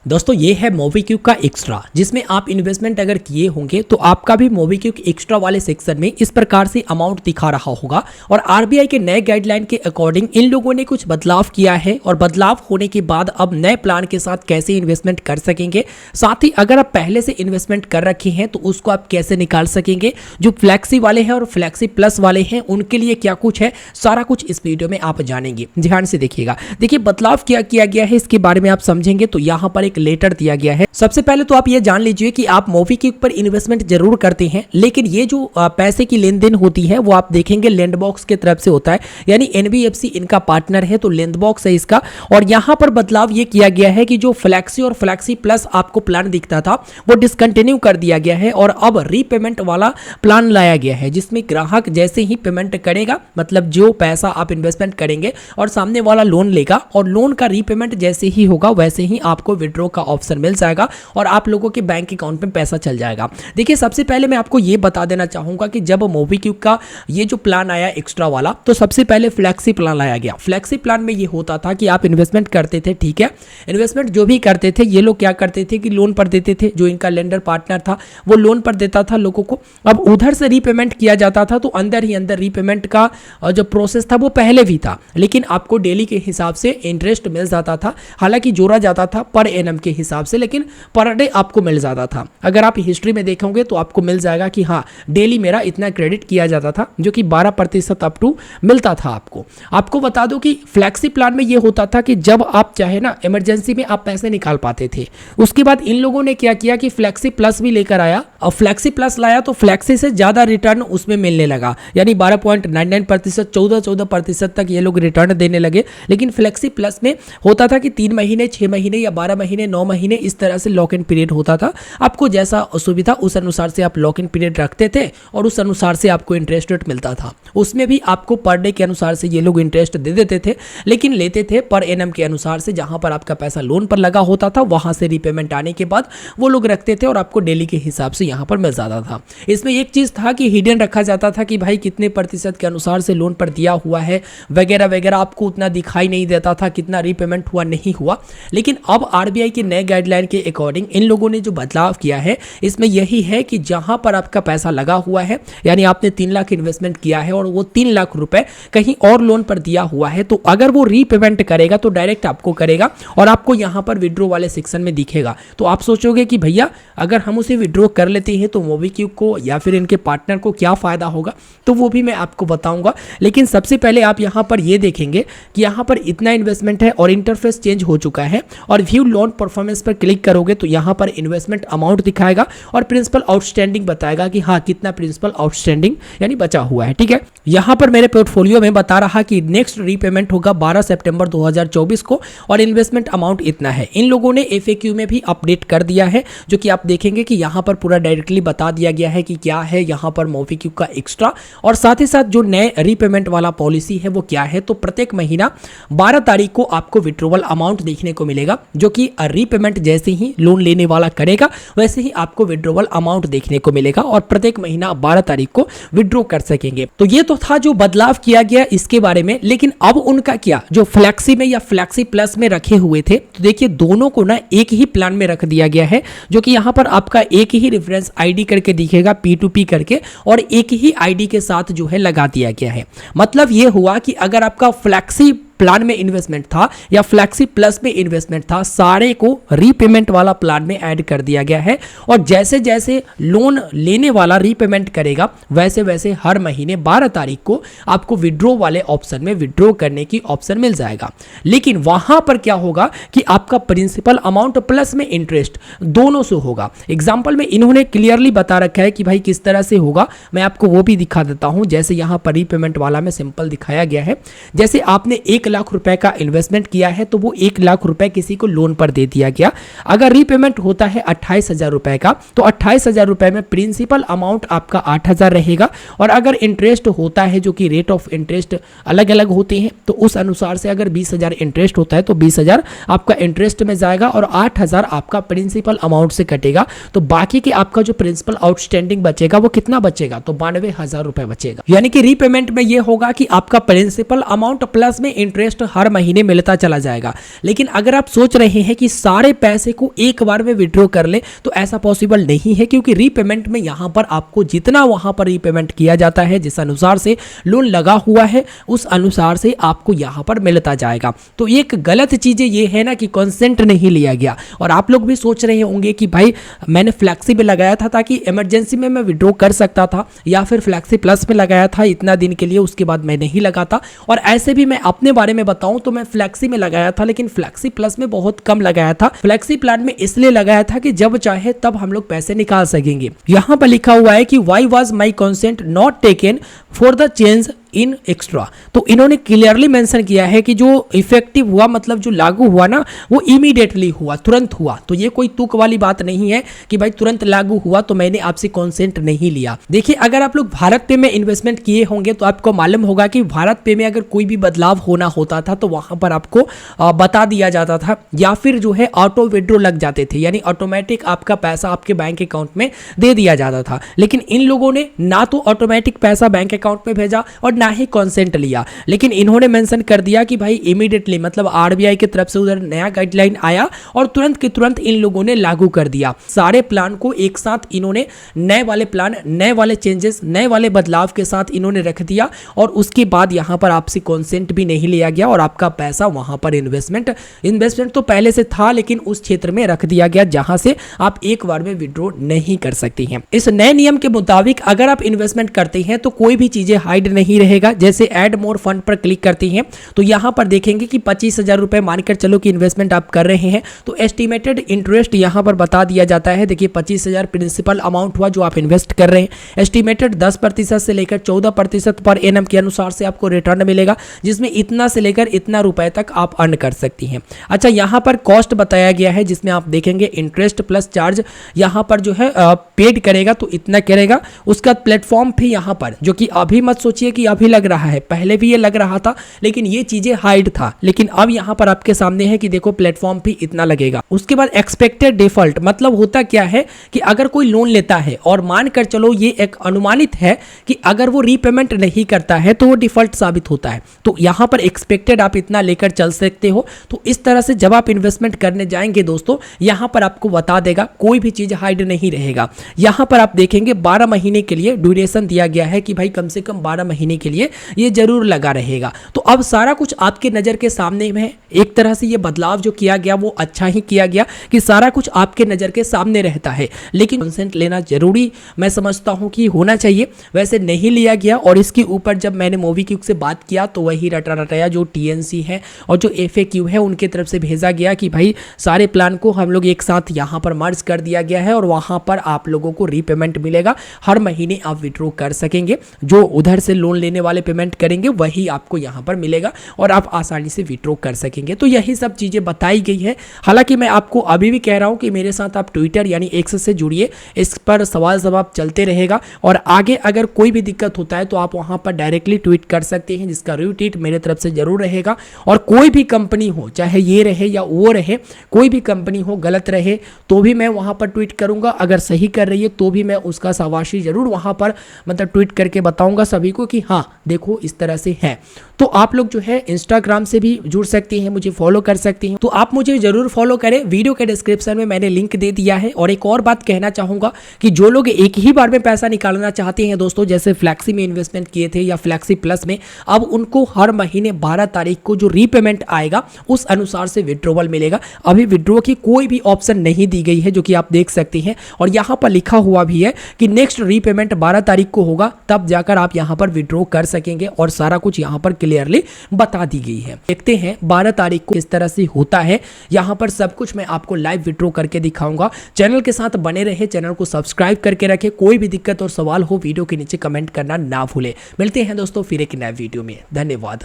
दोस्तों ये है मोबीक्विक का एक्स्ट्रा, जिसमें आप इन्वेस्टमेंट अगर किए होंगे तो आपका भी मोबीक्विक एक्स्ट्रा वाले सेक्शन में इस प्रकार से अमाउंट दिखा रहा होगा। और आरबीआई के नए गाइडलाइन के अकॉर्डिंग इन लोगों ने कुछ बदलाव किया है और बदलाव होने के बाद अब नए प्लान के साथ कैसे इन्वेस्टमेंट कर सकेंगे, साथ ही अगर आप पहले से इन्वेस्टमेंट कर रखे हैं तो उसको आप कैसे निकाल सकेंगे। जो फ्लैक्सी वाले हैं और फ्लैक्सी प्लस वाले हैं उनके लिए क्या कुछ है, सारा कुछ इस वीडियो में आप जानेंगे। ध्यान से देखिएगा। देखिए बदलाव क्या किया गया है इसके बारे में आप समझेंगे तो यहाँ पर लेटर दिया गया है। सबसे पहले तो आप ये जान लीजिए कि आप मोबीक्विक पर इन्वेस्टमेंट जरूर करते हैं, लेकिन ये जो पैसे की लेन देन होती है वो आप देखेंगे लैंडबॉक्स की तरफ से होता है, यानी एनबीएफसी इनका पार्टनर है तो लैंडबॉक्स है इसका। और यहाँ पर बदलाव ये किया गया है कि जो फ्लैक्सी और फ्लैक्सी प्लस आपको प्लान दिखता था वो डिसकंटिन्यू कर दिया गया है और अब रीपेमेंट वाला प्लान लाया गया है, जिसमें ग्राहक जैसे ही पेमेंट करेगा, मतलब जो पैसा आप इन्वेस्टमेंट करेंगे और सामने वाला लोन लेगा और लोन का रीपेमेंट जैसे ही होगा वैसे ही आपको विड्रॉ का ऑप्शन मिल जाएगा और आप लोगों के बैंक अकाउंट में पैसा चल जाएगा। देखिए सबसे पहले मैं आपको ये बता देना चाहूंगा कि जब मोबीक्विक का ये जो प्लान आया एक्स्ट्रा वाला, तो सबसे पहले फ्लैक्सी प्लान लाया गया। फ्लैक्सी प्लान में ये होता था कि आप इन्वेस्टमेंट करते थे, ठीक है, इन्वेस्टमेंट जो भी करते थे ये लोग क्या करते थे कि लोन पर देते थे, जो इनका लेंडर पार्टनर था वो लोन पर देता था लोगों को। अब उधर से रीपेमेंट किया जाता था तो अंदर ही अंदर रीपेमेंट का जो प्रोसेस था वो पहले भी था, लेकिन आपको डेली के हिसाब से इंटरेस्ट मिल जाता था। हालांकि जोड़ा जाता था पर एनम के हिसाब से, लेकिन पर डे आपको मिल जाता था। अगर आप हिस्ट्री में देखोगे तो आपको मिल जाएगा कि हाँ डेली मेरा इतना क्रेडिट किया जाता था, जो कि 12% अप टू मिलता था आपको बता दो कि फ्लैक्सी प्लान में ये होता था कि जब आप चाहे ना इमरजेंसी में आप पैसे निकाल पाते थे। उसके बाद इन लोगों ने क्या किया कि फ्लैक्सी प्लस भी लेकर आया और फ्लैक्सी प्लस लाया तो फ्लैक्सी से ज्यादा रिटर्न उसमें मिलने लगा, यानी 12.99%, 14% तक ये लोग रिटर्न देने लगे। लेकिन फ्लैक्सी प्लस में होता था कि 3 महीने, 6 महीने या 12 महीने, 9 महीने इस तरह से लॉक इन पीरियड होता था। आपको जैसा असुविधा उस अनुसार से आप लॉक इन पीरियड रखते थे और उस अनुसार से आपको इंटरेस्ट रेट मिलता था। उसमें भी आपको पर डे के अनुसार से ये लोग इंटरेस्ट दे देते थे, लेकिन लेते थे पर एनम के अनुसार से। जहां पर आपका पैसा लोन पर लगा होता था वहां से रीपेमेंट आने के बाद वो लोग रखते थे और आपको डेली के हिसाब से यहां पर मिल जाता था। इसमें एक चीज था कि हिडन रखा जाता था कि भाई कितने प्रतिशत के अनुसार से लोन पर दिया हुआ है वगैरह वगैरह, आपको उतना दिखाई नहीं देता था कितना रीपेमेंट हुआ नहीं हुआ। लेकिन अब आरबीआई के नए गाइडलाइन के अकॉर्डिंग इन लोगों ने जो बदलाव किया है इसमें यही है कि जहां पर आपका पैसा लगा हुआ है, यानी आपने 3 लाख इन्वेस्टमेंट किया है और वो 3 लाख रुपए कहीं और लोन पर दिया हुआ है, तो अगर वो रीपेमेंट करेगा तो डायरेक्ट आपको करेगा और आपको यहां पर विड्रॉ वाले सेक्शन में दिखेगा। तो आप सोचोगे कि भैया अगर हम उसे विड्रॉ कर लेते हैं तो मोबीक्विक को या फिर इनके पार्टनर को क्या फायदा होगा, तो वो भी मैं आपको बताऊंगा। लेकिन सबसे पहले आप यहां पर ये देखेंगे कि यहां पर इतना इन्वेस्टमेंट है और इंटरफेस चेंज हो चुका है और व्यू लोन परफॉर्मेंस पर क्लिक करोगे तो यहां पर इन्वेस्टमेंट अमाउंट दिखाएगा और प्रिंसिपल आउटस्टैंडिंग बताएगा कि हाँ कितना प्रिंसिपल आउटस्टैंडिंग यानी बचा हुआ है, ठीक है। यहां पर मेरे पोर्टफोलियो में बता रहा कि नेक्स्ट रीपेमेंट होगा 12 सितंबर 2024 को और इन्वेस्टमेंट अमाउंट इतना है। इन लोगों ने एफएक्यू में भी अपडेट कर दिया है, जो कि आप देखेंगे कि यहां पर पूरा डायरेक्टली बता दिया गया है कि क्या है यहां पर मोबीक्विक का एक्स्ट्रा और साथ ही साथ जो नए रीपेमेंट वाला पॉलिसी है वो क्या है। तो प्रत्येक महीना 12 तारीख को आपको विड्रॉवल अमाउंट देखने को मिलेगा, जो कि रीपेमेंट जैसे ही लोन लेने वाला करेगा वैसे ही आपको विड्रॉवल अमाउंट देखने को मिलेगा और प्रत्येक महीना 12 तारीख को विड्रॉ कर सकेंगे। तो ये तो था जो बदलाव किया गया इसके बारे में। लेकिन अब उनका क्या, जो फ्लैक्सी में या फ्लैक्सी प्लस में रखे हुए थे, तो देखिए दोनों को ना एक ही प्लान में रख दिया गया है, जो कि यहां पर आपका एक ही रेफरेंस आईडी करके दिखेगा P2P करके और एक ही आईडी के साथ जो है लगा दिया गया है। मतलब ये हुआ कि अगर आपका फ्लैक्सी प्लान में इन्वेस्टमेंट था या फ्लैक्सी प्लस में इन्वेस्टमेंट था, सारे को रीपेमेंट वाला प्लान में ऐड कर दिया गया है और जैसे जैसे लोन लेने वाला रीपेमेंट करेगा वैसे वैसे हर महीने 12 तारीख को आपको विड्रॉ वाले ऑप्शन में विड्रॉ करने की ऑप्शन मिल जाएगा। लेकिन वहां पर क्या होगा कि आपका प्रिंसिपल अमाउंट प्लस में इंटरेस्ट दोनों से होगा। एग्जाम्पल में इन्होंने क्लियरली बता रखा है कि भाई किस तरह से होगा, मैं आपको वो भी दिखा देता हूं। जैसे यहां पर रीपेमेंट वाला में सिंपल दिखाया गया है, जैसे आपने 1 लाख रुपए का इन्वेस्टमेंट किया है तो वो 1 लाख रुपए किसी को लोन पर दे दिया गया। अगर रीपेमेंट होता है 28,000 रुपए का तो 28,000 रुपए में प्रिंसिपल अमाउंट आपका 8,000 रहेगा और अगर इंटरेस्ट होता है, जो कि रेट ऑफ इंटरेस्ट अलग अलग होते हैं, तो उस अनुसार से अगर 20,000 इंटरेस्ट होता है तो 20,000 आपका इंटरेस्ट में जाएगा और 8,000 आपका प्रिंसिपल अमाउंट से कटेगा। तो बाकी के आपका जो प्रिंसिपल आउटस्टैंडिंग बचेगा वो कितना बचेगा, तो 92,000 रुपए बचेगा। यानी कि रीपेमेंट में ये होगा कि आपका प्रिंसिपल अमाउंट प्लस में इंटरेस्ट हर महीने मिलता चला जाएगा। लेकिन अगर आप सोच रहे हैं कि सारे पैसे को एक बार में विड्रॉ कर ले तो ऐसा पॉसिबल नहीं है, क्योंकि रीपेमेंट में यहाँ पर आपको जितना वहाँ पर रीपेमेंट किया जाता है, जिस अनुसार से लोन लगा हुआ है उस अनुसार से आपको यहाँ पर मिलता जाएगा। तो एक गलत चीज़ें ये है ना कि कंसेंट नहीं लिया गया। और आप लोग भी सोच रहे होंगे कि भाई मैंने फ्लैक्सी में लगाया था ताकि इमरजेंसी में मैं विड्रॉ कर सकता था, या फिर फ्लैक्सी प्लस में लगाया था इतना दिन के लिए, उसके बाद मैं नहीं लगाता। और ऐसे भी मैं अपने बारे में बताऊं तो मैं फ्लैक्सी में लगाया था, लेकिन फ्लैक्सी प्लस में बहुत कम लगाया था। फ्लैक्सी प्लान में इसलिए लगाया था कि जब चाहे तब हम लोग पैसे निकाल सकेंगे। यहाँ पर लिखा हुआ है कि why was my consent not taken for the change in extra. तो इन्होंने क्लियरली मेंशन किया है कि जो इफेक्टिव हुआ, मतलब जो लागू हुआ ना, वो इमीडिएटली हुआ, तुरंत हुआ। तो ये कोई तुक वाली बात नहीं है कि भाई तुरंत लागू हुआ तो मैंने आपसे कंसेंट नहीं लिया। देखिए, अगर आप लोग भारत पे में इन्वेस्टमेंट किए होंगे तो आपको मालूम होगा कि भारत पे में अगर कोई भी बदलाव होना होता था तो वहां पर आपको बता दिया जाता था, या फिर जो है ऑटो विड्रॉ लग जाते थे, यानी ऑटोमेटिक आपका पैसा आपके बैंक अकाउंट में दे दिया जाता था। लेकिन इन लोगों ने ना तो ऑटोमेटिक पैसा बैंक अकाउंट में भेजा और ना ही कंसेंट लिया, लेकिन इन्होंने मेंशन कर दिया कि भाई इमीडिएटली, मतलब आरबीआई की तरफ से उधर नया गाइडलाइन आया और तुरंत के तुरंत इन लोगों ने लागू कर दिया। सारे प्लान को एक साथ इन्होंने नए वाले प्लान, नए वाले चेंजेस, नए वाले बदलाव के साथ इन्होंने रख दिया। और उसके बाद यहां पर आपसे कंसेंट भी नहीं लिया गया और आपका पैसा वहां पर इन्वेस्टमेंट तो पहले से था, लेकिन उस क्षेत्र में रख दिया गया जहां से आप एक बार में विड्रॉ नहीं कर सकती हैं। इस नए नियम के मुताबिक अगर आप इन्वेस्टमेंट करते हैं तो कोई भी चीजें हाइड नहीं रहेगा। जैसे ऐड मोर फंड पर क्लिक करती हैं तो यहां पर देखेंगे कि 25,000 रुपए मानकर चलो कि इन्वेस्टमेंट आप कर रहे हैं, तो एस्टिमेटेड इंटरेस्ट यहां पर बता दिया जाता है। देखिए 25,000 प्रिंसिपल अमाउंट हुआ जो आप इन्वेस्ट कर रहे हैं। एस्टिमेटेड 10% से लेकर 14% पर एनम के अनुसार से आपको रिटर्न मिलेगा, जिसमें इतना से लेकर इतना रुपए तक आप अर्न कर सकती हैं। अच्छा, यहां पर कॉस्ट बताया गया है, जिसमें आप देखेंगे इंटरेस्ट प्लस चार्ज यहां पर जो है पेड करेगा तो इतना करेगा। उसका प्लेटफॉर्म भी यहां पर, जो कि अभी मत सोचिए कि अभी लग रहा है, पहले भी ये लग रहा था लेकिन ये चीजें हाइड था, लेकिन अब यहां पर आपके सामने है कि देखो प्लेटफॉर्म भी इतना लगेगा। उसके बाद एक्सपेक्टेड डिफॉल्ट, मतलब होता क्या है कि अगर कोई लोन लेता है और मानकर चलो ये एक अनुमानित है कि अगर वो रीपेमेंट नहीं करता है तो वो डिफॉल्ट साबित होता है, तो यहां पर एक्सपेक्टेड आप इतना लेकर चल सकते हो। तो इस तरह से जब आप इन्वेस्टमेंट करने जाएंगे दोस्तों, यहां पर आपको बता देगा, कोई भी चीज हाइड नहीं रहेगा। यहां पर आप देखेंगे 12 महीने के लिए ड्यूरेशन दिया गया है कि भाई कम से कम 12 महीने के लिए ये जरूर लगा रहेगा। तो अब सारा कुछ आपके नजर के सामने में है। एक तरह से ये बदलाव जो किया गया वो अच्छा ही किया गया कि सारा कुछ आपके नजर के सामने रहता है, लेकिन कंसेंट लेना जरूरी मैं समझता हूं कि होना चाहिए। वैसे नहीं लिया गया, और इसके ऊपर जब मैंने मोबीक्विक से बात किया तो वही रटा रटाया जो टीएनसी है और जो एफएक्यू है उनके तरफ से भेजा गया कि भाई सारे प्लान को हम लोग एक साथ यहाँ पर मर्ज कर दिया गया है और वहाँ पर आप लोगों को रीपेमेंट मिलेगा। हर महीने आप विड्रॉ कर सकेंगे, जो उधर से लोन लेने वाले पेमेंट करेंगे वही आपको यहाँ पर मिलेगा और आप आसानी से विड्रॉ कर सकेंगे। तो यही सब चीज़ें बताई गई है। हालांकि मैं आपको अभी भी कह रहा हूँ कि मेरे साथ आप ट्विटर यानी एक्स से जुड़िए, इस पर सवाल जवाब चलते रहेगा और आगे अगर कोई भी दिक्कत होता है तो आप वहाँ पर डायरेक्टली ट्वीट कर सकते हैं, जिसका रिट्वीट मेरे तरफ से जरूर रहेगा। और कोई भी कंपनी हो, चाहे ये रहे या वो रहे, कोई भी कंपनी हो गलत रहे तो भी मैं वहाँ पर ट्वीट करूँगा, अगर सही कर रही है तो भी मैं उसका शाबाशी जरूर वहाँ पर मतलब ट्वीट करके बताऊँगा सभी को कि हाँ देखो इस तरह से है। तो आप लोग जो है इंस्टाग्राम से भी जुड़ सकती हैं, मुझे फॉलो कर सकती हैं, तो आप मुझे जरूर फॉलो करें। वीडियो के डिस्क्रिप्शन में मैंने लिंक दे दिया है। और एक और बात कहना चाहूँगा कि जो लोग एक ही बार में पैसा निकालना चाहते हैं दोस्तों, जैसे फ्लैक्सी में इन्वेस्टमेंट किए थे या फ्लैक्सी प्लस में, अब उनको हर महीने 12 तारीख को जो रीपेमेंट आएगा उस अनुसार से विड्रॉवल मिलेगा। अभी विड्रॉ की कोई भी ऑप्शन नहीं दी गई है, जो कि आप देख सकते हैं। और यहाँ पर लिखा हुआ भी है कि नेक्स्ट रीपेमेंट 12 तारीख को होगा, तब जाकर आप यहाँ पर विड्रॉ कर सकेंगे और सारा कुछ यहाँ पर क्लियरली बता दी गई है। देखते हैं 12 तारीख को किस तरह से होता है। यहाँ पर सब कुछ मैं आपको लाइव विड्रॉ करके दिखाऊंगा। चैनल के साथ बने रहे, चैनल को सब्सक्राइब करके रखें। कोई भी दिक्कत और सवाल हो वीडियो के नीचे कमेंट करना ना भूले। मिलते हैं दोस्तों फिर एक नए वीडियो में। धन्यवाद।